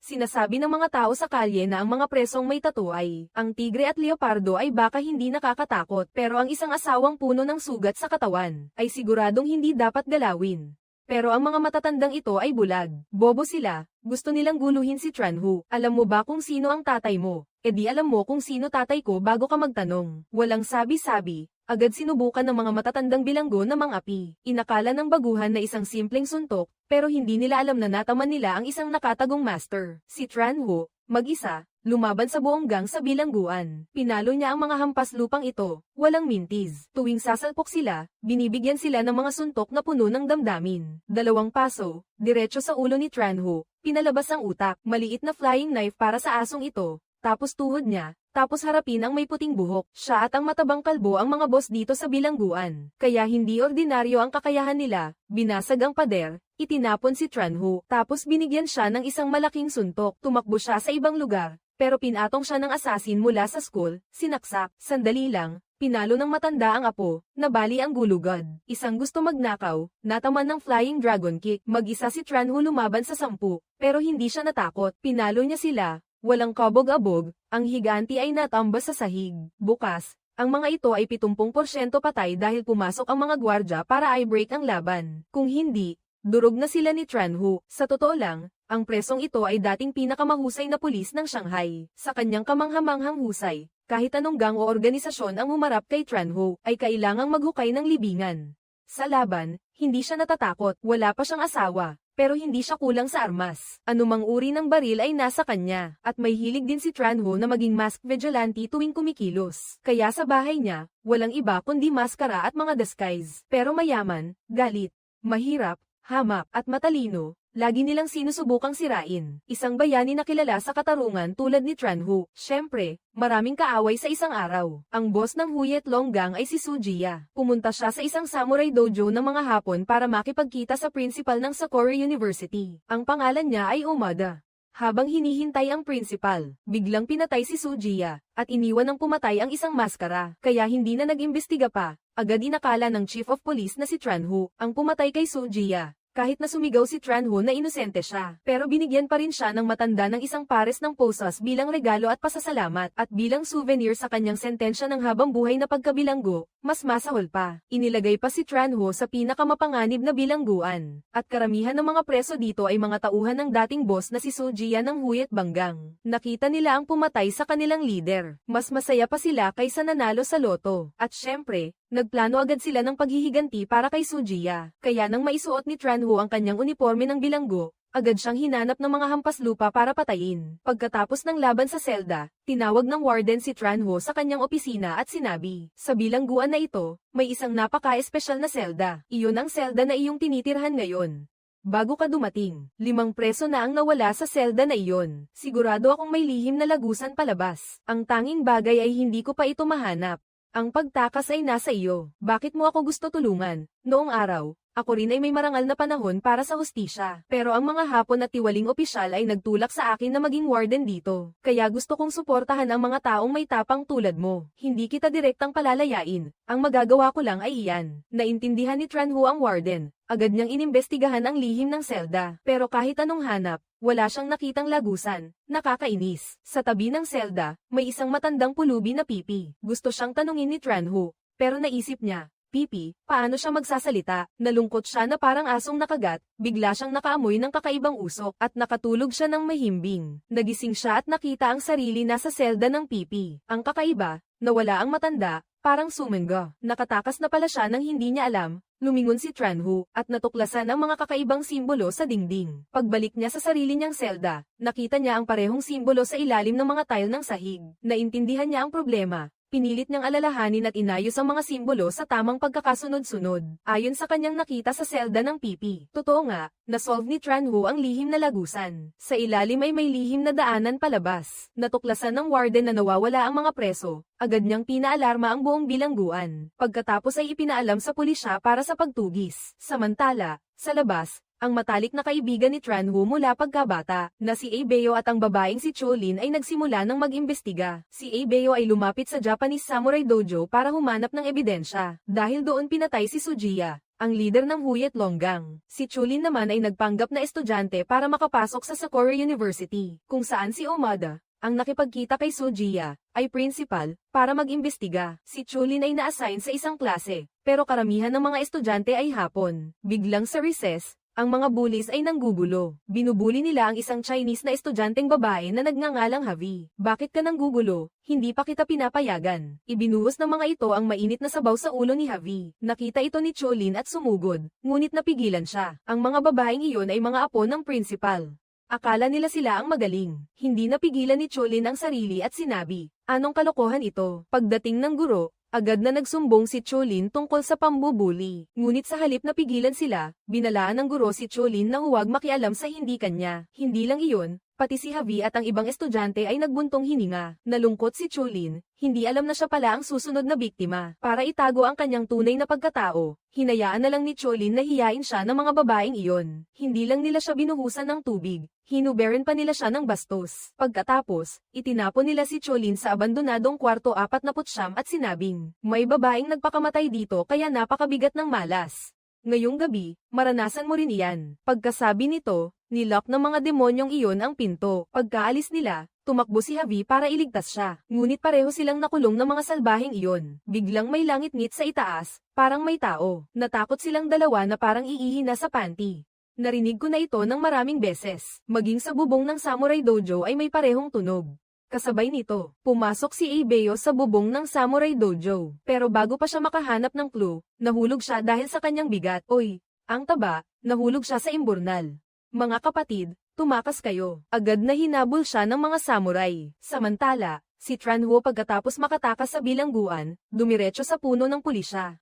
Sinasabi ng mga tao sa kalye na ang mga presong may tattoo ay, ang tigre at leopardo ay baka hindi nakakatakot, pero ang isang asawang puno ng sugat sa katawan, ay siguradong hindi dapat galawin. Pero ang mga matatandang ito ay bulag. Bobo sila, gusto nilang guluhin si Tranhu. Alam mo ba kung sino ang tatay mo? E di alam mo kung sino tatay ko bago ka magtanong. Walang sabi-sabi, agad sinubukan ng mga matatandang bilanggo na mang-api. Inakala ng baguhan na isang simpleng suntok, pero hindi nila alam na nataman nila ang isang nakatagong master. Si Tranhu, mag-isa, lumaban sa buong gang sa bilangguan. Pinalo niya ang mga hampas lupang ito, walang mintis. Tuwing sasalpok sila, binibigyan sila ng mga suntok na puno ng damdamin. 2 paso, diretso sa ulo ni Tranhu, pinalabas ang utak, maliit na flying knife para sa asong ito, tapos tuhod niya, tapos harapin ang may puting buhok. Siya at ang matabang kalbo ang mga boss dito sa bilangguan. Kaya hindi ordinaryo ang kakayahan nila, binasag ang pader, itinapon si Tranhu, tapos binigyan siya ng isang malaking suntok. Tumakbo siya sa ibang lugar, pero pinatong siya ng asasin mula sa school, sinaksak, sandali lang, pinalo ng matanda ang apo, nabali ang gulugod. Isang gusto magnakaw, nataman ng flying dragon kick. Mag-isa si Tranhu lumaban sa 10, pero hindi siya natakot. Pinalo niya sila, walang kabog-abog, ang higanti ay natambas sa sahig. Bukas, ang mga ito ay 70% patay dahil pumasok ang mga gwardya para i-break ang laban. Kung hindi, durog na sila ni Tranhu. Sa totoo lang, ang presong ito ay dating pinakamahusay na pulis ng Shanghai. Sa kanyang kamanghamanghang husay, kahit anong gang o organisasyon ang humarap kay Tranhu, ay kailangang maghukay ng libingan. Sa laban, hindi siya natatakot, wala pa siyang asawa, pero hindi siya kulang sa armas. Anumang uri ng baril ay nasa kanya, at may hilig din si Tranhu na maging masked vigilante tuwing kumikilos. Kaya sa bahay niya, walang iba kundi maskara at mga disguise. Pero mayaman, galit, mahirap, hamak, at matalino, lagi nilang sinusubukang sirain. Isang bayani na kilala sa katarungan tulad ni Tranhu. Siyempre, maraming kaaway sa isang araw. Ang boss ng Huyet Long Gang ay si Su Jia. Pumunta siya sa isang samurai dojo ng mga Hapon para makipagkita sa principal ng Sakura University. Ang pangalan niya ay Umada. Habang hinihintay ang principal, biglang pinatay si Su Jia, at iniwan ng pumatay ang isang maskara. Kaya hindi na nag-imbestiga pa, agad inakala ng chief of police na si Tranhu ang pumatay kay Su Jia. Kahit na sumigaw si Tranhu na inosente siya, pero binigyan pa rin siya ng matanda ng isang pares ng posas bilang regalo at pasasalamat, at bilang souvenir sa kanyang sentensya ng habang buhay na pagkabilanggo, mas masahol pa. Inilagay pa si Tranhu sa pinakamapanganib na bilangguan, at karamihan ng mga preso dito ay mga tauhan ng dating boss na si Su Jia ng Huyet Banggang. Nakita nila ang pumatay sa kanilang leader, mas masaya pa sila kaysa nanalo sa loto, at syempre, nagplano agad sila ng paghihiganti para kay Su Jia. Kaya nang maisuot ni Tranhu ang kanyang uniforme ng bilanggo, agad siyang hinanap ng mga hampas lupa para patayin. Pagkatapos ng laban sa selda, tinawag ng warden si Tranhu sa kanyang opisina at sinabi, sa bilangguan na ito, may isang napaka-espesyal na selda. Iyon ang selda na iyong tinitirhan ngayon. Bago ka dumating, 5 preso na ang nawala sa selda na iyon. Sigurado akong may lihim na lagusan palabas. Ang tanging bagay ay hindi ko pa ito mahanap. Ang pagtakas ay nasa iyo. Bakit mo ako gusto tulungan? Noong araw, ako rin ay may marangal na panahon para sa hustisya. Pero ang mga Hapon at tiwaling opisyal ay nagtulak sa akin na maging warden dito. Kaya gusto kong suportahan ang mga taong may tapang tulad mo. Hindi kita direktang palalayain. Ang magagawa ko lang ay iyan. Naintindihan ni Tranhu ang warden. Agad niyang inimbestigahan ang lihim ng selda. Pero kahit anong hanap, wala siyang nakitang lagusan. Nakakainis. Sa tabi ng selda, may isang matandang pulubi na pipi. Gusto siyang tanungin ni Tranhu, pero naisip niya, pipi, paano siya magsasalita? Nalungkot siya na parang asong nakagat, bigla siyang nakaamoy ng kakaibang usok, at nakatulog siya ng mahimbing. Nagising siya at nakita ang sarili nasa selda ng pipi. Ang kakaiba, nawala ang matanda, parang sumengga. Nakatakas na pala siya nang hindi niya alam. Lumingon si Tranhu, at natuklasan ang mga kakaibang simbolo sa dingding. Pagbalik niya sa sarili niyang selda, nakita niya ang parehong simbolo sa ilalim ng mga tile ng sahig. Naintindihan niya ang problema. Pinilit niyang alalahanin at inayos ang mga simbolo sa tamang pagkakasunod-sunod, ayon sa kanyang nakita sa selda ng pipi. Totoo nga, nasolve ni Tranhu ang lihim na lagusan. Sa ilalim ay may lihim na daanan palabas. Natuklasan ng warden na nawawala ang mga preso. Agad niyang pinaalarma ang buong bilangguan. Pagkatapos ay ipinaalam sa pulisya para sa pagtugis. Samantala, sa labas, ang matalik na kaibigan ni Tranhu mula pagkabata, na si Abeo at ang babaeng si Cholin ay nagsimula ng mag-imbestiga. Si Abeo ay lumapit sa Japanese Samurai Dojo para humanap ng ebidensya. Dahil doon pinatay si Su Jia, ang leader ng Huyet Longgang. Si Chulin naman ay nagpanggap na estudyante para makapasok sa Sakura University, kung saan si Omada, ang nakipagkita kay Sojia, ay principal, para mag-imbestiga. Si Chulin ay na-assign sa isang klase, pero karamihan ng mga estudyante ay Hapon. Biglang sa recess, ang mga bullies ay nanggugulo. Binubuli nila ang isang Chinese na estudyanteng babae na nagngangalang Havi. Bakit ka nanggugulo? Hindi pa kita pinapayagan. Ibinuhos ng mga ito ang mainit na sabaw sa ulo ni Havi. Nakita ito ni Cholin at sumugod, ngunit napigilan siya. Ang mga babaeng iyon ay mga apo ng principal. Akala nila sila ang magaling. Hindi napigilan ni Cholin ang sarili at sinabi, "Anong kalokohan ito?" Pagdating ng guro, agad na nagsumbong si Cholin tungkol sa pambubuli. Ngunit sa halip na pigilan sila, binalaan ng guro si Cholin na huwag makialam sa hindi kanya. Hindi lang iyon, pati si Havi at ang ibang estudyante ay nagbuntong hininga. Nalungkot si Cholin, hindi alam na siya pala ang susunod na biktima. Para itago ang kanyang tunay na pagkatao, hinayaan na lang ni Cholin na hiyain siya ng mga babaeng iyon. Hindi lang nila siya binuhusan ng tubig, hinuberan pa nila siya ng bastos. Pagkatapos, itinapon nila si Cholin sa abandonadong kwarto 49 at sinabing, "May babaeng nagpakamatay dito kaya napakabigat ng malas. Ngayong gabi, maranasan mo rin iyan." Pagkasabi nito, nilock ng mga demonyong iyon ang pinto. Pagkaalis nila, tumakbo si Havi para iligtas siya. Ngunit pareho silang nakulong ng mga salbaheng iyon. Biglang may langit-ngit sa itaas, parang may tao. Natakot silang dalawa na parang iihi na sa panty. Narinig ko na ito ng maraming beses. Maging sa bubong ng Samurai Dojo ay may parehong tunog. Kasabay nito, pumasok si Eibeo sa bubong ng Samurai Dojo. Pero bago pa siya makahanap ng clue, nahulog siya dahil sa kanyang bigat. Oy, ang taba, nahulog siya sa imburnal. Mga kapatid, tumakas kayo. Agad na hinabol siya ng mga samurai. Samantala, si Tranho pagkatapos makatakas sa bilangguan, dumiretso sa puno ng pulisya.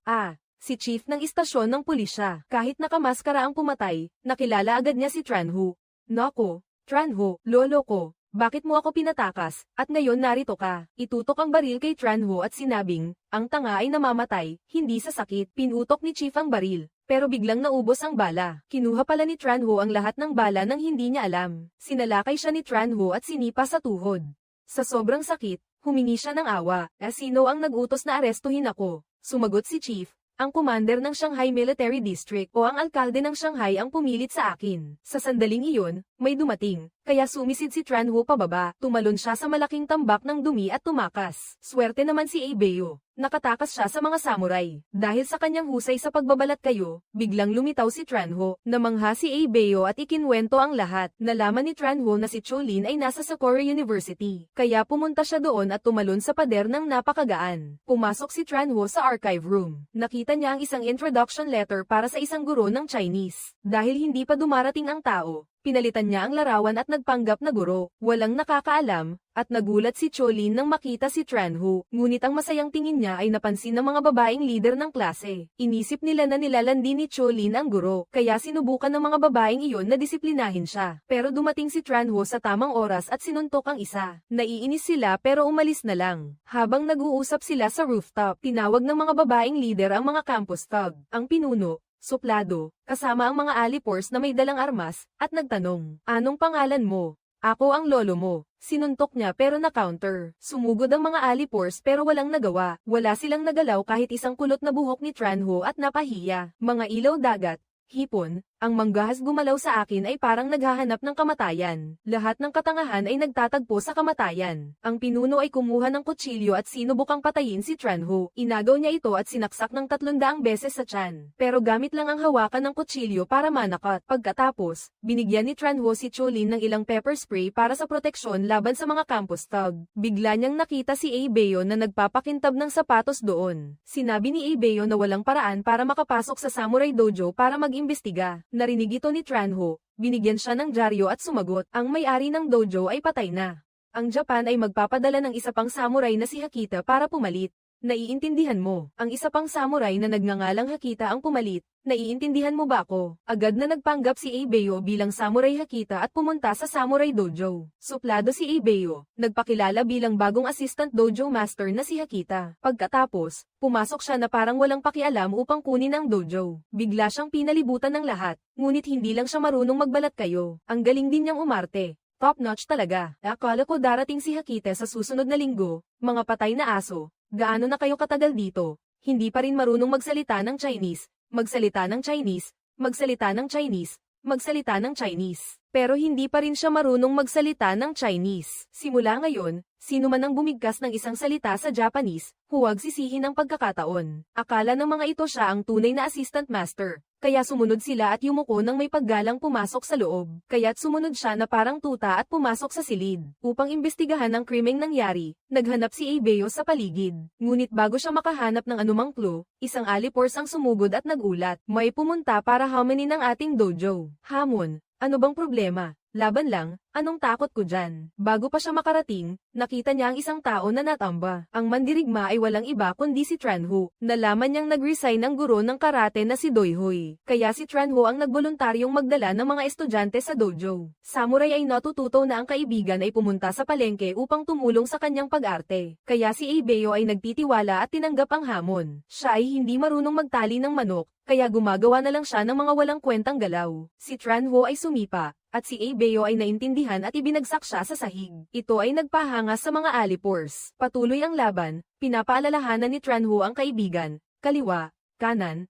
Si chief ng istasyon ng pulisya. Kahit nakamaskara ang pumatay, nakilala agad niya si Tranho. "Nako, Tranho, lolo ko. Bakit mo ako pinatakas, at ngayon narito ka?" Itutok ang baril kay Tranho at sinabing, "Ang tanga ay namamatay, hindi sa sakit." Pinutok ni Chief ang baril, pero biglang naubos ang bala. Kinuha pala ni Tranho ang lahat ng bala nang hindi niya alam. Sinalakay siya ni Tranho at sinipa sa tuhod. Sa sobrang sakit, humingi siya ng awa. "Sino ang nag-utos na arestuhin ako?" Sumagot si Chief, "Ang commander ng Shanghai Military District o ang alkalde ng Shanghai ang pumilit sa akin." Sa sandaling iyon, may dumating, kaya sumisid si Tranho pababa. Tumalon siya sa malaking tambak ng dumi at tumakas. Swerte naman si Eibeo. Nakatakas siya sa mga samurai. Dahil sa kanyang husay sa pagbabalat kayo, biglang lumitaw si Tranho. Namangha si Eibeo at ikinwento ang lahat. Nalaman ni Tranho na si Cholin ay nasa Sakura University. Kaya pumunta siya doon at tumalon sa pader ng napakagaan. Pumasok si Tranho sa archive room. Nakita niya ang isang introduction letter para sa isang guro ng Chinese. Dahil hindi pa dumarating ang tao, pinalitan niya ang larawan at nagpanggap na guro. Walang nakakaalam, at nagulat si Cholin nang makita si Tranho. Ngunit ang masayang tingin niya ay napansin ng mga babaeng leader ng klase. Inisip nila na nilalandi ni Cholin ang guro, kaya sinubukan ng mga babaeng iyon na disiplinahin siya. Pero dumating si Tranho sa tamang oras at sinuntok ang isa. Naiinis sila pero umalis na lang. Habang nag-uusap sila sa rooftop, tinawag ng mga babaeng leader ang mga campus thug. Ang pinuno, suplado, kasama ang mga alipors na may dalang armas, at nagtanong, "Anong pangalan mo?" "Ako ang lolo mo." Sinuntok niya pero na-counter. Sumugod ang mga alipors pero walang nagawa. Wala silang nagalaw kahit isang kulot na buhok ni Tranho at napahiya. Mga ilaw dagat, hipon, ang manggahas gumalaw sa akin ay parang naghahanap ng kamatayan. Lahat ng katangahan ay nagtatagpo sa kamatayan. Ang pinuno ay kumuha ng kutsilyo at sinubukang patayin si Tranho. Inagaw niya ito at sinaksak ng 300 beses sa tiyan. Pero gamit lang ang hawakan ng kutsilyo para manakot. Pagkatapos, binigyan ni Tranho si Cholin ng ilang pepper spray para sa proteksyon laban sa mga campus thug. Bigla niyang nakita si Eibeo na nagpapakintab ng sapatos doon. Sinabi ni Eibeo na walang paraan para makapasok sa Samurai Dojo para mag-imbestiga. Narinig ito ni Tranho, binigyan siya ng dyaryo at sumagot, "Ang may-ari ng dojo ay patay na. Ang Japan ay magpapadala ng isa pang samurai na si Hakita para pumalit. Naiintindihan mo?" Ang isa pang samurai na nagngangalang Hakita ang pumalit. "Naiintindihan mo ba ako?" Agad na nagpanggap si Eibeo bilang Samurai Hakita at pumunta sa Samurai Dojo. Suplado si Eibeo, nagpakilala bilang bagong assistant dojo master na si Hakita. Pagkatapos, pumasok siya na parang walang pakialam upang kunin ang dojo. Bigla siyang pinalibutan ng lahat, ngunit hindi lang siya marunong magbalat kayo. Ang galing din niyang umarte. Top-notch talaga. Akala ko darating si Hakita sa susunod na linggo. Mga patay na aso. Gaano na kayo katagal dito? Hindi pa rin marunong magsalita ng Chinese. magsalita ng Chinese, magsalita ng Chinese, magsalita ng Chinese. Pero hindi pa rin siya marunong magsalita ng Chinese. Simula ngayon, sino man ang bumigkas ng isang salita sa Japanese, huwag sisihin ang pagkakataon. Akala ng mga ito siya ang tunay na assistant master. Kaya sumunod sila at yumuko nang may paggalang pumasok sa loob. Kaya't sumunod siya na parang tuta at pumasok sa silid. Upang imbestigahan ang krimeng nangyari, naghanap si Abeo sa paligid. Ngunit bago siya makahanap ng anumang clue, isang alipors ang sumugod at nagulat. May pumunta para hamanin ang ating dojo. Hamon, ano bang problema? Laban lang, anong takot ko dyan? Bago pa siya makarating, nakita niya ang isang tao na natamba. Ang mandirigma ay walang iba kundi si Tranho. Nalaman niyang nag-resign ang guro ng karate na si Doihoy. Kaya si Tranho ang nagboluntaryong magdala ng mga estudyante sa dojo. Samurai ay natututo na ang kaibigan ay pumunta sa palengke upang tumulong sa kanyang pag-arte. Kaya si Abeo ay nagtitiwala at tinanggap ang hamon. Siya ay hindi marunong magtali ng manok, kaya gumagawa na lang siya ng mga walang kwentang galaw. Si Tranho ay sumipa, at si Abeo ay naintindihan at ibinagsak siya sa sahig. Ito ay nagpahanga sa mga alipors. Patuloy ang laban, pinapaalalahanan ni Tranho ang kaibigan. Kaliwa, kanan,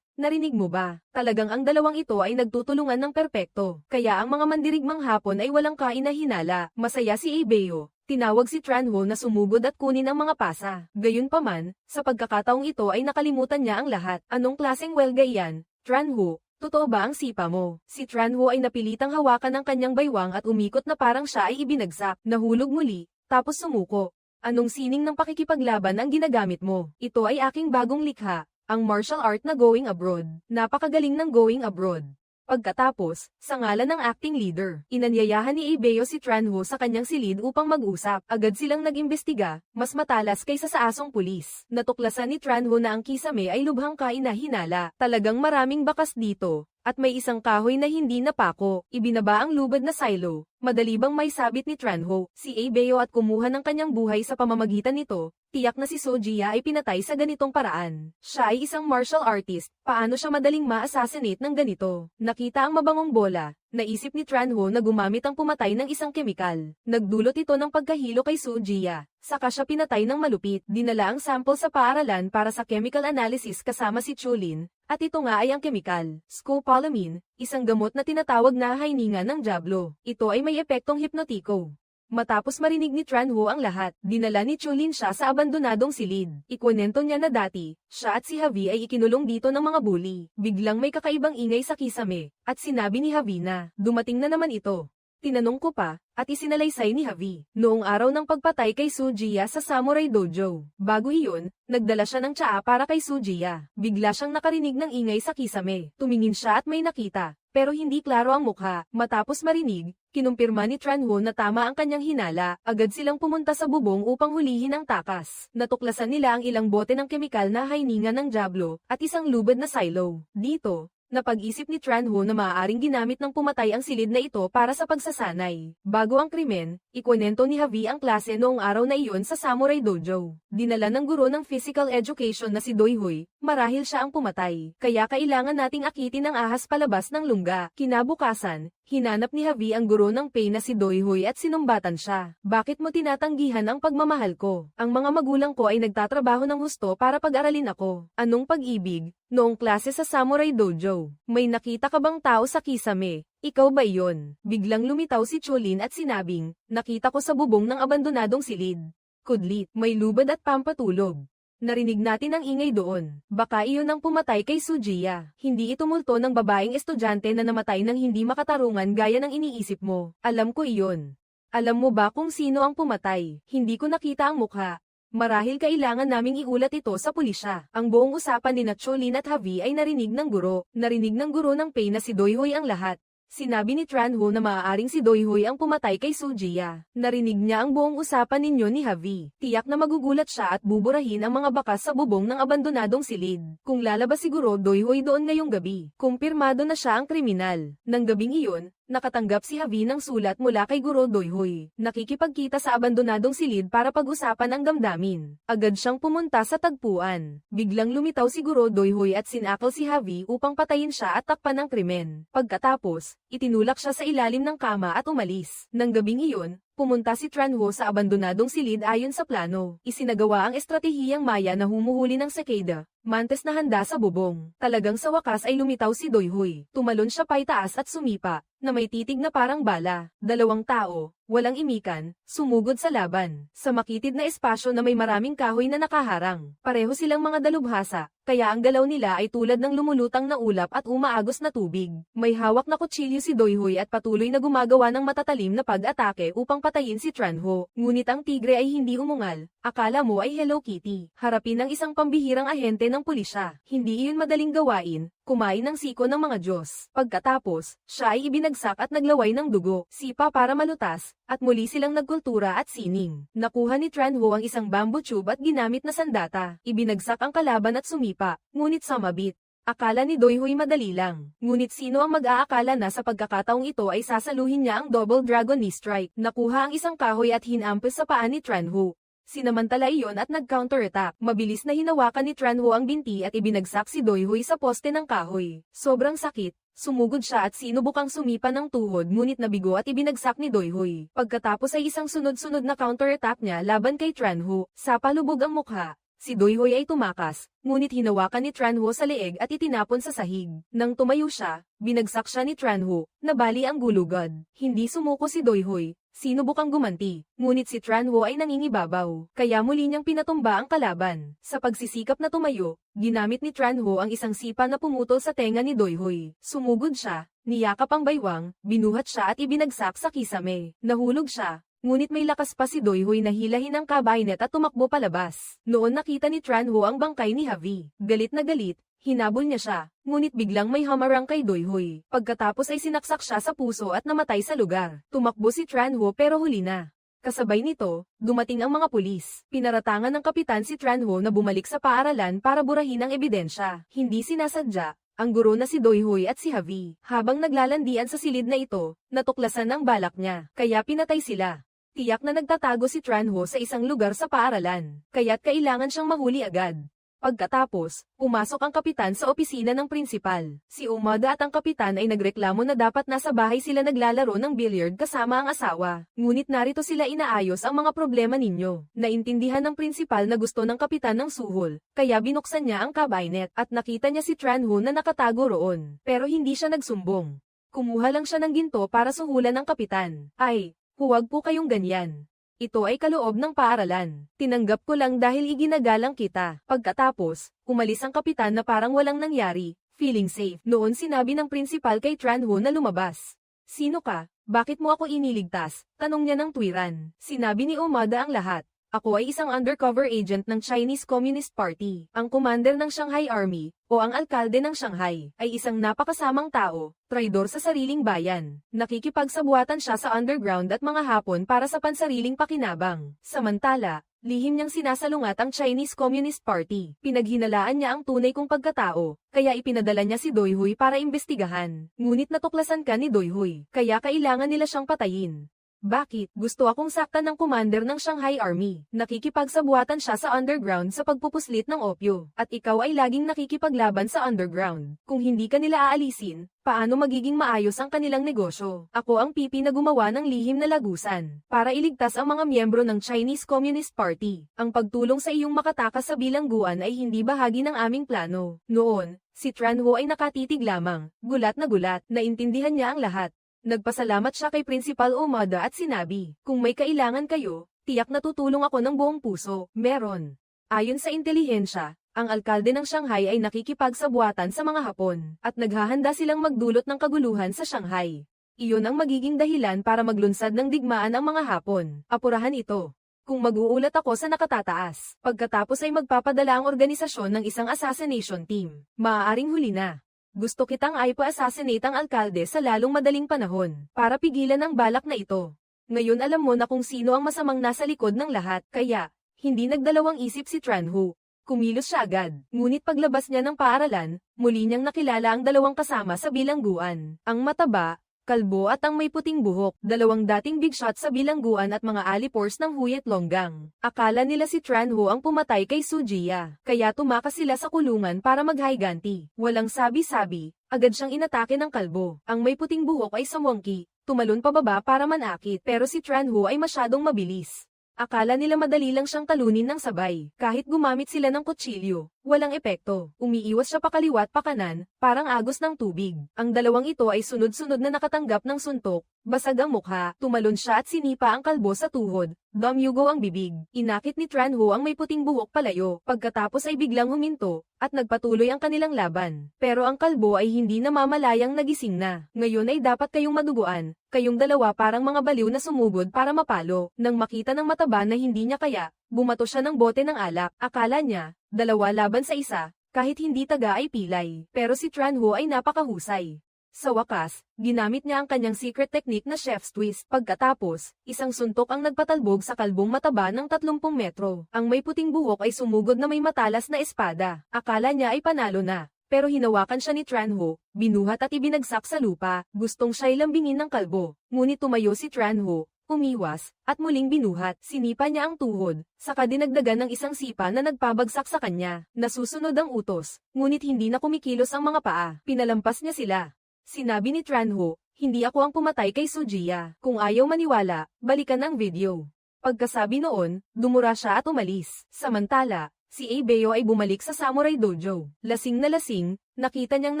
narinig mo ba? Talagang ang dalawang ito ay nagtutulungan ng perpekto. Kaya ang mga mandirigmang Hapon ay walang kainahinala. Masaya si Abeo. Tinawag si Tranho na sumugod at kunin ang mga pasa. Gayunpaman, sa pagkakataong ito ay nakalimutan niya ang lahat. Anong klaseng welga iyan, Tranho? Totoo ba ang sipa mo? Si Tranho ay napilitang hawakan ng kanyang baywang at umikot na parang siya ay ibinagsak. Nahulog muli, tapos sumuko. Anong sining ng pakikipaglaban ang ginagamit mo? Ito ay aking bagong likha, ang martial art na going abroad. Napakagaling ng going abroad. Pagkatapos, sa ngalan ng acting leader, inanyayahan ni Abeo si Tranho sa kanyang silid upang mag-usap. Agad silang nag-imbestiga, mas matalas kaysa sa asong pulis. Natuklasan ni Tranho na ang kisame ay lubhang kainahinala. Talagang maraming bakas dito, at may isang kahoy na hindi napako. Ibinaba ang lubad na silo. Madali bang may sabit ni Tranho, si Abeo at kumuha ng kanyang buhay sa pamamagitan nito? Tiyak na si Sojiya ay pinatay sa ganitong paraan. Siya ay isang martial artist, paano siya madaling ma-assassinate ng ganito? Nakita ang mabangong bola. Naisip ni Tranho na gumamit ang pumatay ng isang kemikal. Nagdulot ito ng pagkahilo kay Sojiya. Saka siya pinatay ng malupit. Dinala ang sample sa paaralan para sa chemical analysis kasama si Chulin, at ito nga ay ang kemikal, scopolamine, isang gamot na tinatawag na hininga ng Diablo. Ito ay may epektong hipnotiko. Matapos marinig ni Tranho ang lahat, dinala ni Chulin siya sa abandonadong silid. Ikwento niya na dati, siya at si Javi ay ikinulong dito ng mga bully. Biglang may kakaibang ingay sa kisame, at sinabi ni Javi na, dumating na naman ito. Tinanong ko pa, at isinalaysay ni Javi, noong araw ng pagpatay kay Sojiya sa Samurai Dojo. Bago iyon, nagdala siya ng tsaa para kay Sojiya. Bigla siyang nakarinig ng ingay sa kisame. Tumingin siya at may nakita, pero hindi klaro ang mukha. Matapos marinig, kinumpirma ni Tranho na tama ang kanyang hinala. Agad silang pumunta sa bubong upang hulihin ang takas. Natuklasan nila ang ilang bote ng kemikal na hininga ng Diablo, at isang lubad na silo. Dito, napag-isip ni Tranho na maaaring ginamit ng pumatay ang silid na ito para sa pagsasanay. Bago ang krimen, ikwento ni Javi ang klase noong araw na iyon sa Samurai Dojo. Dinala ng guro ng physical education na si Doihoy, marahil siya ang pumatay. Kaya kailangan nating akitin ang ahas palabas ng lungga. Kinabukasan, hinanap ni Javi ang guro ng Pei na si Doihoy at sinumbatan siya. Bakit mo tinatanggihan ang pagmamahal ko? Ang mga magulang ko ay nagtatrabaho ng husto para pag-aralin ako. Anong pag-ibig? Noong klase sa Samurai Dojo, may nakita ka bang tao sa kisame? Ikaw ba iyon? Biglang lumitaw si Chulin at sinabing, nakita ko sa bubong ng abandonadong silid. Kudlit, may lubad at pampatulog. Narinig natin ang ingay doon. Baka iyon ang pumatay kay Sojiya. Hindi ito multo ng babaeng estudyante na namatay ng hindi makatarungan gaya ng iniisip mo. Alam ko iyon. Alam mo ba kung sino ang pumatay? Hindi ko nakita ang mukha. Marahil kailangan naming iulat ito sa pulisya. Ang buong usapan ni Chulin at Javi ay narinig ng guro. Narinig ng guro ng Pei na si Doihoy ang lahat. Sinabi ni Tranho na maaaring si Doihoy ang pumatay kay Sojiya. Narinig niya ang buong usapan ninyo ni Javi. Tiyak na magugulat siya at buburahin ang mga bakas sa bubong ng abandonadong silid. Kung lalabas siguro Doihoy doon ngayong gabi, kumpirmado na siya ang kriminal. Nang gabing iyon, nakatanggap si Javi ng sulat mula kay Guro Doihoy. Nakikipagkita sa abandonadong silid para pag-usapan ang damdamin. Agad siyang pumunta sa tagpuan. Biglang lumitaw si Guro Doihoy at sinakal si Javi upang patayin siya at takpan ng krimen. Pagkatapos, itinulak siya sa ilalim ng kama at umalis. Nang gabing iyon, Pumunta si Tranho sa abandonadong silid ayon sa plano. Isinagawa ang estratehiyang Maya na humuhuli ng cicada, mantis na handa sa bubong. Talagang sa wakas ay lumitaw si Doyhoy. Tumalon siya paitaas at sumipa, na may titig na parang bala. Dalawang tao, walang imikan, sumugod sa laban. Sa makitid na espasyo na may maraming kahoy na nakaharang. Pareho silang mga dalubhasa, kaya ang galaw nila ay tulad ng lumulutang na ulap at umaagos na tubig. May hawak na kutsilyo si Doyhoy at patuloy na gumagawa ng matatalim na pag-atake upang patayin si Tranho. Ngunit ang tigre ay hindi umungal. Akala mo ay Hello Kitty. Harapin ng isang pambihirang ahente ng pulisya. Hindi iyon madaling gawain. Kumain ng siko ng mga Diyos. Pagkatapos, siya ay ibinagsak at naglaway ng dugo, sipa para malutas, at muli silang nagkultura at sining. Nakuha ni Tranho ang isang bamboo tube at ginamit na sandata. Ibinagsak ang kalaban at sumipa, ngunit sumabit. Akala ni Doyhoy madali lang. Ngunit sino ang mag-aakala na sa pagkakataong ito ay sasaluhin niya ang double dragon knee strike. Nakuha ang isang kahoy at hinampes sa paa ni Tranho. Sinamantala iyon at nag-counterattack. Mabilis na hinawakan ni Tranho ang binti at ibinagsak si Doyhoy sa poste ng kahoy. Sobrang sakit. Sumugod siya at sinubukang sumipa ng tuhod ngunit nabigo at ibinagsak ni Doyhoy. Pagkatapos ay isang sunod-sunod na counterattack niya laban kay Tranho. Sa palubog ang mukha. Si Doyhoy ay tumakas, ngunit hinawakan ni Tranho sa leeg at itinapon sa sahig. Nang tumayo siya, binagsak siya ni Tranho, nabali ang gulugod. Hindi sumuko si Doyhoy, sinubukang gumanti, ngunit si Tranho ay nangingibabaw, kaya muli niyang pinatumba ang kalaban. Sa pagsisikap na tumayo, ginamit ni Tranho ang isang sipa na pumutol sa tenga ni Doyhoy. Sumugod siya, niyakap ang baywang, binuhat siya at ibinagsak sa kisame. Nahulog siya. Ngunit may lakas pa si Doyhoy na hilahin ang kabinet at tumakbo palabas. Noon nakita ni Tranho ang bangkay ni Javi. Galit na galit, hinabol niya siya, ngunit biglang may hamarang kay Doyhoy. Pagkatapos ay sinaksak siya sa puso at namatay sa lugar. Tumakbo si Tranho pero huli na. Kasabay nito, dumating ang mga pulis. Pinaratangan ng kapitan si Tranho na bumalik sa paaralan para burahin ang ebidensya. Hindi sinasadya. Ang guro na si Doyhoy at si Javi. Habang naglalandian sa silid na ito, natuklasan ang balak niya, kaya pinatay sila. Tiyak na nagtatago si Tranho sa isang lugar sa paaralan, kaya't kailangan siyang mahuli agad. Pagkatapos, pumasok ang kapitan sa opisina ng prinsipal. Si Umada at ang kapitan ay nagreklamo na dapat nasa bahay sila naglalaro ng billiard kasama ang asawa. Ngunit narito sila inaayos ang mga problema ninyo. Naintindihan ng prinsipal na gusto ng kapitan ng suhol, kaya binuksan niya ang kabinet at nakita niya si Tranho na nakatago roon. Pero hindi siya nagsumbong. Kumuha lang siya ng ginto para suhulan ng kapitan. Ay, huwag po kayong ganyan. Ito ay kaloob ng paaralan. Tinanggap ko lang dahil iginagalang kita. Pagkatapos, umalis ang kapitan na parang walang nangyari, feeling safe. Noon sinabi ng prinsipal kay Tranho na lumabas. Sino ka? Bakit mo ako iniligtas? Tanong niya ng tuwiran. Sinabi ni Umada ang lahat. Ako ay isang undercover agent ng Chinese Communist Party. Ang commander ng Shanghai Army, o ang alkalde ng Shanghai, ay isang napakasamang tao, traidor sa sariling bayan. Nakikipagsabuatan siya sa underground at mga Hapon para sa pansariling pakinabang. Samantala, lihim niyang sinasalungat ang Chinese Communist Party. Pinaghinalaan niya ang tunay kong pagkatao, kaya ipinadala niya si Doyhoy para imbestigahan. Ngunit natuklasan ka ni Doyhoy, kaya kailangan nila siyang patayin. Bakit? Gusto akong saktan ng commander ng Shanghai Army. Nakikipagsabuatan siya sa underground sa pagpupuslit ng opyo. At ikaw ay laging nakikipaglaban sa underground. Kung hindi ka nila aalisin, paano magiging maayos ang kanilang negosyo? Ako ang pipi na gumawa ng lihim na lagusan para iligtas ang mga miyembro ng Chinese Communist Party. Ang pagtulong sa iyong makatakas sa bilangguan ay hindi bahagi ng aming plano. Noon, si Tranho ay nakatitig lamang, gulat na gulat, naintindihan niya ang lahat. Nagpasalamat siya kay Principal Umada at sinabi, kung may kailangan kayo, tiyak na tutulong ako ng buong puso. Meron. Ayon sa intelihensya, ang alkalde ng Shanghai ay nakikipagsabuatan sa mga Hapon, at naghahanda silang magdulot ng kaguluhan sa Shanghai. Iyon ang magiging dahilan para maglunsad ng digmaan ang mga Hapon. Apurahan ito. Kung mag-uulat ako sa nakatataas, pagkatapos ay magpapadala ang organisasyon ng isang assassination team, maaaring huli na. Gusto kitang ipa-assassinate ang alkalde sa lalong madaling panahon, para pigilan ang balak na ito. Ngayon alam mo na kung sino ang masamang nasa likod ng lahat, kaya, hindi nagdalawang isip si Tranho. Kumilos siya agad, ngunit paglabas niya ng paaralan, muli niyang nakilala ang dalawang kasama sa bilangguan. Ang mataba, kalbo at ang may puting buhok, dalawang dating big shot sa bilangguan at mga alipors ng Huyet Longgang. Akala nila si Tran Ho ang pumatay kay Su Jia, kaya tumakas sila sa kulungan para maghayganti. Walang sabi-sabi, agad siyang inatake ng kalbo. Ang may puting buhok ay sumwangki, tumalon pababa para manakit, pero si Tran Ho ay masyadong mabilis. Akala nila madali lang siyang talunin ng sabay. Kahit gumamit sila ng kutsilyo, walang epekto. Umiiwas siya pakaliwat pakanan, parang agos ng tubig. Ang dalawang ito ay sunod-sunod na nakatanggap ng suntok, basag ang mukha, tumalon siya at sinipa ang kalbo sa tuhod, dumyugo ang bibig. Inakit ni Tran Ho ang may puting buhok palayo, pagkatapos ay biglang huminto, at nagpatuloy ang kanilang laban. Pero ang kalbo ay hindi namamalayang nagising na. Ngayon ay dapat kayong maduguan. Kayong dalawa parang mga baliw na sumugod para mapalo. Nang makita ng mataba na hindi niya kaya, bumato siya ng bote ng alak. Akala niya, dalawa laban sa isa, kahit hindi taga ay pilay. Pero si Tran Ho ay napakahusay. Sa wakas, ginamit niya ang kanyang secret technique na chef's twist. Pagkatapos, isang suntok ang nagpatalbog sa kalbong mataba ng 30 metro. Ang may puting buhok ay sumugod na may matalas na espada. Akala niya ay panalo na. Pero hinawakan siya ni Tran Ho, binuhat at ibinagsak sa lupa. Gustong siya'y lambingin ng kalbo. Ngunit tumayo si Tran Ho, umiwas, at muling binuhat. Sinipa niya ang tuhod, saka dinagdagan ng isang sipa na nagpabagsak sa kanya. Nasusunod ang utos, ngunit hindi na kumikilos ang mga paa. Pinalampas niya sila. Sinabi ni Tran Ho, hindi ako ang pumatay kay Su Jia. Kung ayaw maniwala, balikan ang video. Pagkasabi noon, dumura siya at umalis. Samantala, si Abeo ay bumalik sa Samurai Dojo. Lasing na lasing, nakita niyang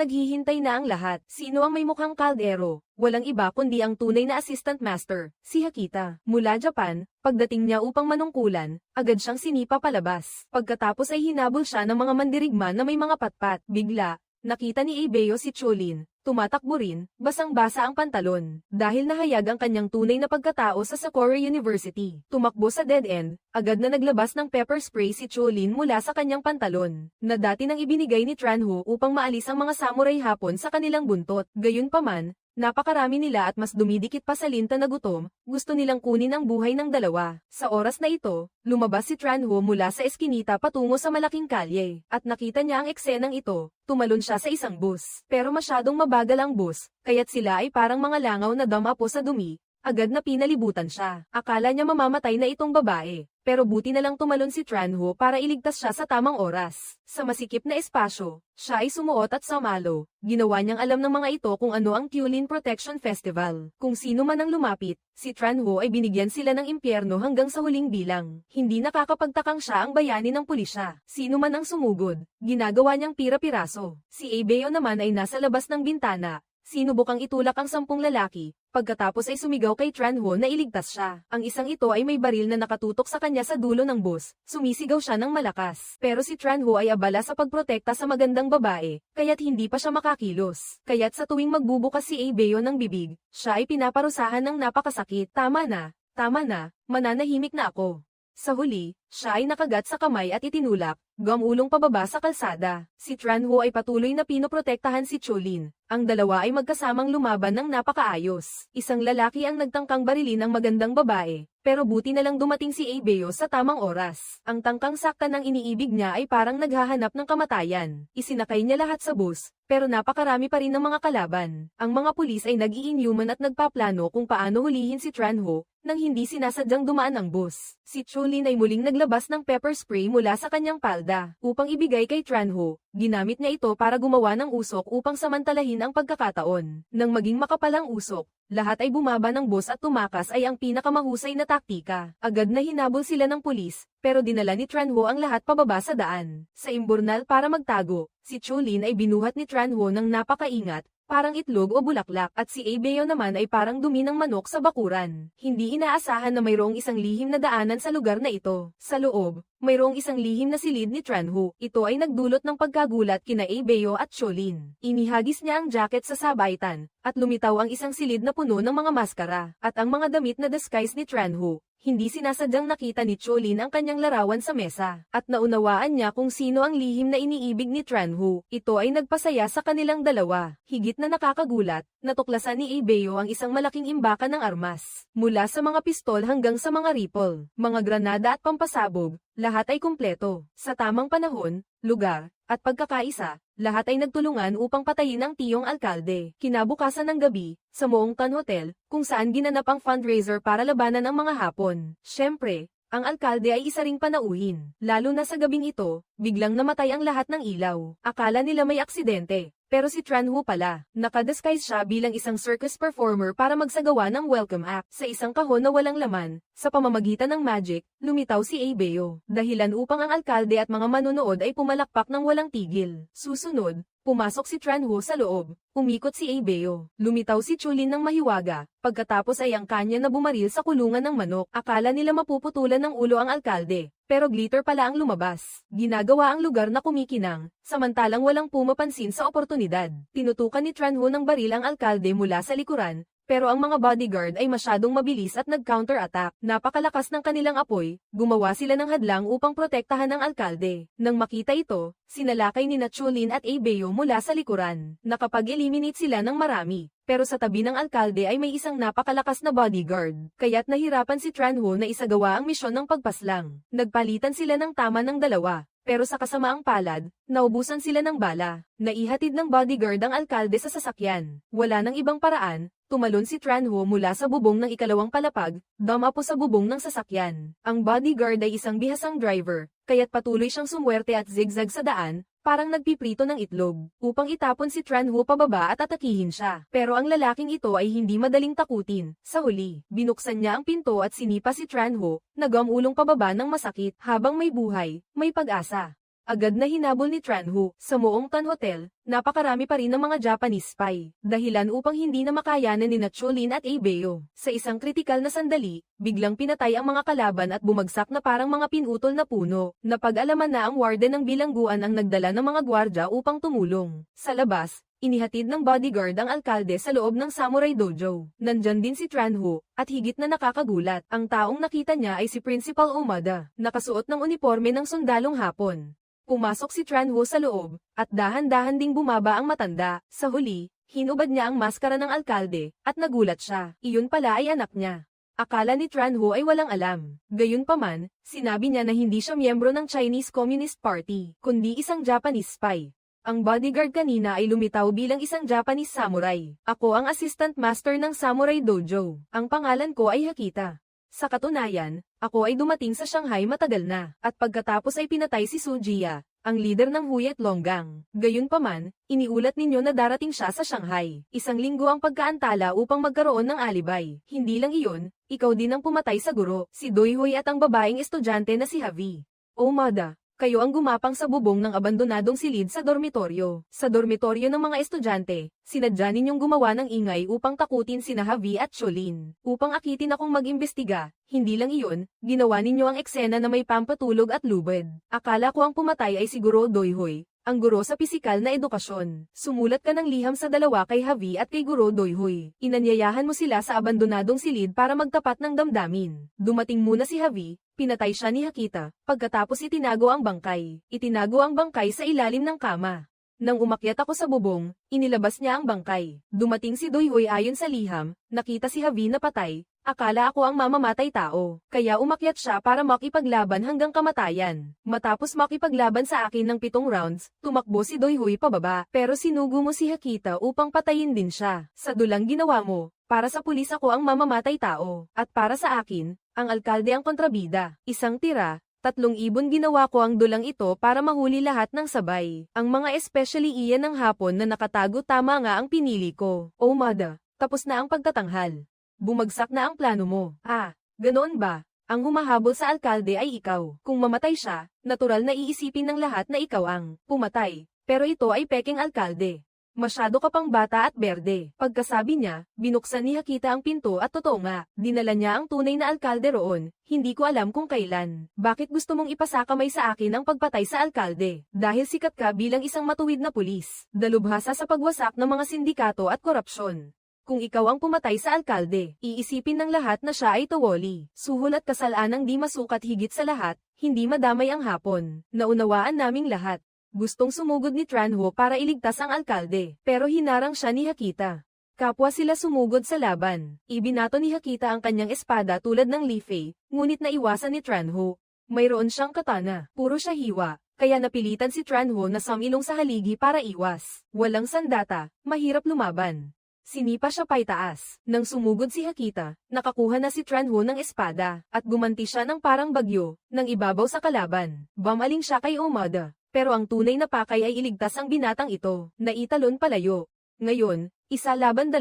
naghihintay na ang lahat. Sino ang may mukhang kaldero? Walang iba kundi ang tunay na assistant master, si Hakita. Mula Japan, pagdating niya upang manungkulan, agad siyang sinipa palabas. Pagkatapos ay hinabol siya ng mga mandirigma na may mga patpat. Bigla, nakita ni Abeo si Cholin. Tumatakbo rin, basang-basa ang pantalon. Dahil nahayag ang kanyang tunay na pagkatao sa Sakura University. Tumakbo sa dead end, agad na naglabas ng pepper spray si Cholin mula sa kanyang pantalon, na dati nang ibinigay ni Tran Ho upang maalis ang mga samurai Hapon sa kanilang buntot. Gayunpaman, napakarami nila at mas dumidikit pa sa linta na gutom, gusto nilang kunin ang buhay ng dalawa. Sa oras na ito, lumabas si Tran Ho mula sa eskinita patungo sa malaking kalye, at nakita niya ang eksenang ito. Tumalon siya sa isang bus, pero masyadong mabagal ang bus, kaya't sila ay parang mga langaw na damapo sa dumi. Agad na pinalibutan siya. Akala niya mamamatay na itong babae, pero buti na lang tumalon si Tran Ho para iligtas siya sa tamang oras. Sa masikip na espasyo, siya ay sumuot at sumalo. Ginawa niyang alam ng mga ito kung ano ang Kulin Protection Festival. Kung sino man ang lumapit, si Tran Ho ay binigyan sila ng impyerno hanggang sa huling bilang. Hindi nakakapagtakang siya ang bayani ng pulisya. Sino man ang sumugod, ginagawa niyang pira-piraso. Si Abeo naman ay nasa labas ng bintana. Sinubukang itulak ang 10 lalaki, pagkatapos ay sumigaw kay Tran Ho na iligtas siya. Ang isang ito ay may baril na nakatutok sa kanya sa dulo ng bus, sumisigaw siya ng malakas. Pero si Tran Ho ay abala sa pagprotekta sa magandang babae, kaya't hindi pa siya makakilos. Kaya't sa tuwing magbubukas si Abeo ng bibig, siya ay pinaparusahan ng napakasakit. Tama na, mananahimik na ako. Sa huli, siya ay nakagat sa kamay at itinulak, gumulong pababa sa kalsada. Si Tran Ho ay patuloy na pinoprotektahan si Cholin. Ang dalawa ay magkasamang lumaban ng napakaayos. Isang lalaki ang nagtangkang barilin ang magandang babae, pero buti na lang dumating si Abeo sa tamang oras. Ang tangkang saktan ng iniibig niya ay parang naghahanap ng kamatayan. Isinakay niya lahat sa bus, pero napakarami pa rin ng mga kalaban. Ang mga pulis ay nag-i-inhuman at nagpaplano kung paano hulihin si Tran Ho nang hindi sinasadyang dumaan ang bus. Si Cholin ay muling naglabas ng pepper spray mula sa kanyang palda upang ibigay kay Tran Ho. Ginamit niya ito para gumawa ng usok upang samantalahin ang pagkakataon. Nang maging makapalang usok, lahat ay bumaba ng bus at tumakas ay ang pinakamahusay na taktika. Agad na hinabol sila ng pulis, pero dinala ni Tran Ho ang lahat pababa sa daan. Sa imburnal para magtago, si Cholin ay binuhat ni Tran Ho ng napakaingat, parang itlog o bulaklak, at si Abeo naman ay parang dumi ng manok sa bakuran. Hindi inaasahan na mayroong isang lihim na daanan sa lugar na ito. Sa loob, mayroong isang lihim na silid ni Tran Ho. Ito ay nagdulot ng pagkagulat kina Abeo at Cholin. Inihagis niya ang jacket sa sabaitan, at lumitaw ang isang silid na puno ng mga maskara, at ang mga damit na disguise ni Tran Ho. Hindi sinasadyang nakita ni Cholin ang kanyang larawan sa mesa, at naunawaan niya kung sino ang lihim na iniibig ni Tran Ho. Ito ay nagpasaya sa kanilang dalawa. Higit na nakakagulat, natuklasan ni Abeo ang isang malaking imbakan ng armas. Mula sa mga pistol hanggang sa mga rifle, mga granada at pampasabog, lahat ay kumpleto. Sa tamang panahon, lugar, at pagkakaisa, lahat ay nagtulungan upang patayin ang tiyong alkalde. Kinabukasan ng gabi, sa Moongton Hotel, kung saan ginanap ang fundraiser para labanan ang mga Hapon. Siyempre, ang alkalde ay isa ring panauhin. Lalo na sa gabing ito, biglang namatay ang lahat ng ilaw. Akala nila may aksidente. Pero si Tran Ho pala, nakadisguise siya bilang isang circus performer para magsagawa ng welcome act. Sa isang kahon na walang laman, sa pamamagitan ng magic, lumitaw si Abeo. Dahilan upang ang alkalde at mga manonood ay pumalakpak ng walang tigil. Susunod, pumasok si Tran Ho sa loob, umikot si Abeo. Lumitaw si Chulin ng mahiwaga, pagkatapos ay ang kanya na bumaril sa kulungan ng manok. Akala nila mapuputulan ng ulo ang alkalde. Pero glitter pala ang lumabas. Ginagawa ang lugar na kumikinang, samantalang walang pumapansin sa oportunidad. Tinutukan ni Tran Ho ng baril ang alkalde mula sa likuran, pero ang mga bodyguard ay masyadong mabilis at nag-counter-attack. Napakalakas ng kanilang apoy, gumawa sila ng hadlang upang protektahan ang alkalde. Nang makita ito, sinalakay ni Chulin at Abeo mula sa likuran. Nakapag-eliminate sila ng marami. Pero sa tabi ng alkalde ay may isang napakalakas na bodyguard, kaya't nahirapan si Tran Ho na isagawa ang misyon ng pagpaslang. Nagpalitan sila ng tama ng dalawa, pero sa kasamaang palad, naubusan sila ng bala. Naihatid ng bodyguard ang alkalde sa sasakyan. Wala nang ibang paraan, tumalon si Tran Ho mula sa bubong ng ikalawang palapag, dumapo sa bubong ng sasakyan. Ang bodyguard ay isang bihasang driver, kaya't patuloy siyang sumwerte at zigzag sa daan, parang nagpiprito ng itlog, upang itapon si Tran Ho pababa at atakihin siya. Pero ang lalaking ito ay hindi madaling takutin. Sa huli, binuksan niya ang pinto at sinipa si Tran Ho, nagumulong pababa ng masakit. Habang may buhay, may pag-asa. Agad na hinabol ni Tran Ho. Sa Moongton Hotel, napakarami pa rin ng mga Japanese spy, dahilan upang hindi na makayanan ni Chulin at Abeo. Sa isang kritikal na sandali, biglang pinatay ang mga kalaban at bumagsak na parang mga pinutol na puno. Napag-alaman na ang warden ng bilangguan ang nagdala ng mga gwardya upang tumulong. Sa labas, inihatid ng bodyguard ang alkalde sa loob ng Samurai Dojo. Nandyan din si Tran Ho, at higit na nakakagulat, ang taong nakita niya ay si Principal Omada, nakasuot ng uniforme ng sundalong Hapon. Pumasok si Tran Ho sa loob, at dahan-dahan ding bumaba ang matanda. Sa huli, hinubad niya ang maskara ng alkalde, at nagulat siya. Iyon pala ay anak niya. Akala ni Tran Ho ay walang alam. Gayunpaman, sinabi niya na hindi siya miyembro ng Chinese Communist Party, kundi isang Japanese spy. Ang bodyguard kanina ay lumitaw bilang isang Japanese samurai. Ako ang assistant master ng Samurai Dojo. Ang pangalan ko ay Hakita. Sa katunayan, ako ay dumating sa Shanghai matagal na, at pagkatapos ay pinatay si Su Jia, ang leader ng Huyet Longgang. Gayunpaman, iniulat ninyo na darating siya sa Shanghai. Isang linggo ang pagkaantala upang magkaroon ng alibay. Hindi lang iyon, ikaw din ang pumatay sa guro, si Doyhoy at ang babaeng estudyante na si Havi. Omada, kayo ang gumapang sa bubong ng abandonadong silid sa dormitoryo. Sa dormitoryo ng mga estudyante, sinadya ninyong gumawa ng ingay upang takutin sina Havi at Chulin. Upang akitin akong mag-imbestiga, hindi lang iyon, ginawa ninyo ang eksena na may pampatulog at lubid. Akala ko ang pumatay ay siguro Doyhoy, ang guro sa pisikal na edukasyon. Sumulat ka ng liham sa dalawa kay Havi at kay Guro Doyhoy. Inanyayahan mo sila sa abandonadong silid para magtapat ng damdamin. Dumating muna si Havi, pinatay siya ni Hakita, pagkatapos itinago ang bangkay. Itinago ang bangkay sa ilalim ng kama. Nang umakyat ako sa bubong, inilabas niya ang bangkay. Dumating si Doyhoy ayon sa liham, nakita si Havi na patay, akala ako ang mamamatay tao. Kaya umakyat siya para makipaglaban hanggang kamatayan. Matapos makipaglaban sa akin ng 7 rounds, tumakbo si Doyhoy pababa. Pero sinugo mo si Hakita upang patayin din siya. Sa dulang ginawa mo, para sa pulis ako ang mamamatay tao. At para sa akin, ang alkalde ang kontrabida. Isang tira. 3 ibon ginawa ko ang dulang ito para mahuli lahat ng sabay. Ang mga especially iyan ng Hapon na nakatago tama nga ang pinili ko. Omada, tapos na ang pagtatanghal. Bumagsak na ang plano mo. Ganoon ba? Ang humahabol sa alkalde ay ikaw. Kung mamatay siya, natural na iisipin ng lahat na ikaw ang pumatay. Pero ito ay peking alkalde. Masyado ka pang bata at berde. Pagkasabi niya, binuksan ni Hakita ang pinto at totoo nga, dinala niya ang tunay na alkalde roon. Hindi ko alam kung kailan. Bakit gusto mong ipasakamay sa akin ang pagpatay sa alkalde? Dahil sikat ka bilang isang matuwid na pulis. Dalubhasa sa pagwasak ng mga sindikato at korupsyon. Kung ikaw ang pumatay sa alkalde, iisipin ng lahat na siya ay tawoli. Suhol at kasalanang di masukat higit sa lahat, hindi madamay ang Hapon. Naunawaan naming lahat. Gustong sumugod ni Tran Ho para iligtas ang alkalde, pero hinarang siya ni Hakita. Kapwa sila sumugod sa laban. Ibinato ni Hakita ang kanyang espada tulad ng Li Fei, ngunit naiwasan ni Tran Ho. Mayroon siyang katana, puro siya hiwa, kaya napilitan si Tranho na sumilong sa haligi para iwas. Walang sandata, mahirap lumaban. Sinipa siya paitaas. Nang sumugod si Hakita, nakakuha na si Tranho ng espada, at gumanti siya ng parang bagyo, nang ibabaw sa kalaban. Bumaling siya kay Omada, pero ang tunay na pakay ay iligtas ang binatang ito, na italon palayo. Ngayon, 1 laban 2.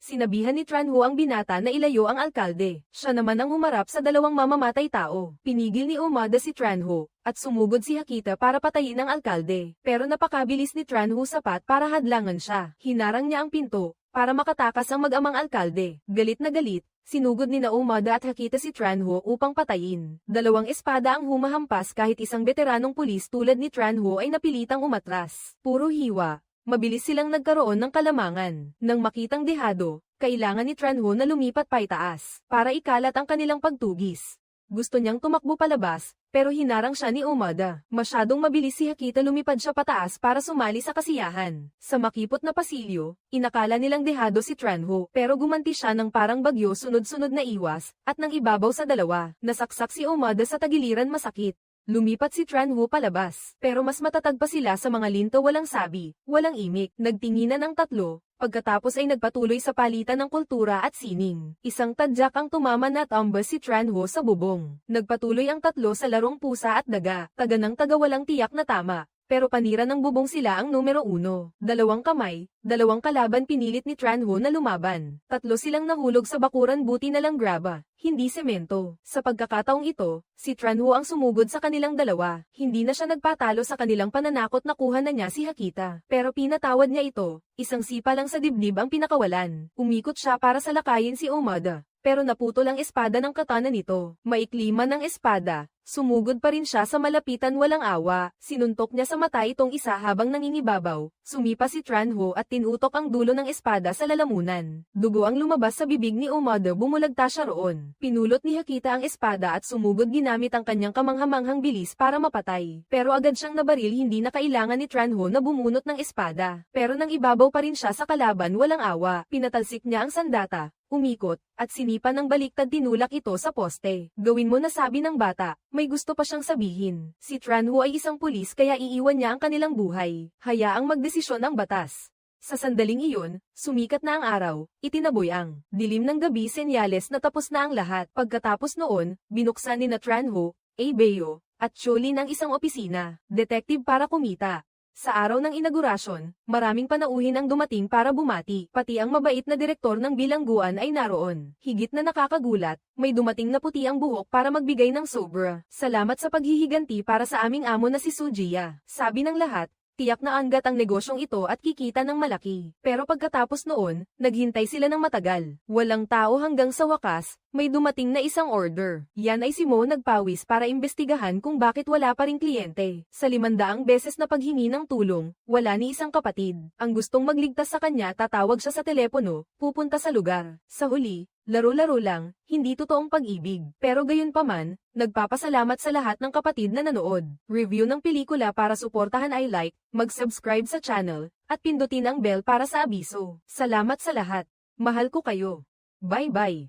Sinabihan ni Tranho ang binata na ilayo ang alkalde. Siya naman ang humarap sa 2 mamamatay tao. Pinigil ni Omada si Tranho, at sumugod si Hakita para patayin ang alkalde. Pero napakabilis ni Tranho sapat para hadlangan siya. Hinarang niya ang pinto, para makatakas ang mag-amang alkalde. Galit na galit, sinugod ni Omada at Hakita si Tranho upang patayin. 2 espada ang humahampas kahit isang veteranong pulis tulad ni Tranho ay napilitang umatras. Puro hiwa. Mabilis silang nagkaroon ng kalamangan. Nang makitang dehado, kailangan ni Tranho na lumipat paitaas, para ikalat ang kanilang pagtugis. Gusto niyang tumakbo palabas, pero hinarang siya ni Omada. Masyadong mabilis si Hakita, lumipad siya pataas para sumali sa kasiyahan. Sa makipot na pasilyo, inakala nilang dehado si Tranho, pero gumanti siya ng parang bagyo, sunod-sunod na iwas, at nang ibabaw sa 2, nasaksak si Omada sa tagiliran, masakit. Lumipat si Tranho palabas, pero mas matatag pa sila sa mga linto, walang sabi, walang imik. Nagtinginan ang 3, pagkatapos ay nagpatuloy sa palitan ng kultura at sining. Isang tadyak ang tumama na tambas si Tranho sa bubong. Nagpatuloy ang 3 sa larong pusa at daga, taga ng taga walang tiyak na tama. Pero panira ng bubong sila ang numero 1. 2 kamay, 2 kalaban, pinilit ni Tranho na lumaban. 3 silang nahulog sa bakuran, buti na lang graba, hindi semento. Sa pagkakataong ito, si Tranho ang sumugod sa kanilang 2. Hindi na siya nagpatalo sa kanilang pananakot, nakuha na niya si Hakita. Pero pinatawad niya ito, isang sipa lang sa dibdib ang pinakawalan. Umikot siya para salakayin si Omada, pero naputol ang espada ng katana nito. Maikli man ang espada, sumugod pa rin siya sa malapitan, walang awa. Sinuntok niya sa mata itong isa habang nangingibabaw. Sumipa si Tranho at tinutok ang dulo ng espada sa lalamunan. Dugo ang lumabas sa bibig ni Omada, bumulagta siya roon. Pinulot ni Hakita ang espada at sumugod ginamit ang kanyang kamanghamanghang bilis para mapatay. Pero agad siyang nabaril, hindi na kailangan ni Tranho na bumunot ng espada. Pero nang ibabaw pa rin siya sa kalaban, walang awa. Pinatalsik niya ang sandata, umikot, at sinipa ng baliktad, tinulak ito sa poste. Gawin mo na, sabi ng bata. May gusto pa siyang sabihin. Si Tranho ay isang pulis, kaya iiwan niya ang kanilang buhay. Hayaang magdesisyon ang batas. Sa sandaling iyon, sumikat na ang araw, itinaboy ang dilim ng gabi, senyales na tapos na ang lahat. Pagkatapos noon, binuksan ni Tranho, Beo, at Cholin ang isang opisina, detective para kumita. Sa araw ng inaugurasyon, maraming panauhin ang dumating para bumati, pati ang mabait na direktor ng bilangguan ay naroon. Higit na nakakagulat, may dumating na puti ang buhok para magbigay ng sobra. Salamat sa paghihiganti para sa aming amo na si Sujia, sabi ng lahat. Tiyak na angat ang negosyong ito at kikita ng malaki. Pero pagkatapos noon, naghintay sila ng matagal. Walang tao hanggang sa wakas, may dumating na isang order. Yan ay si Mo nagpawis para imbestigahan kung bakit wala pa ring kliyente. Sa 500 beses na paghingi ng tulong, wala ni isang kapatid. Ang gustong magligtas sa kanya, tatawag siya sa telepono, pupunta sa lugar. Sa huli, laro-laro lang, hindi totoong pag-ibig. Pero gayunpaman, nagpapasalamat sa lahat ng kapatid na nanood. Review ng pelikula para suportahan ay like, mag-subscribe sa channel, at pindutin ang bell para sa abiso. Salamat sa lahat. Mahal ko kayo. Bye-bye.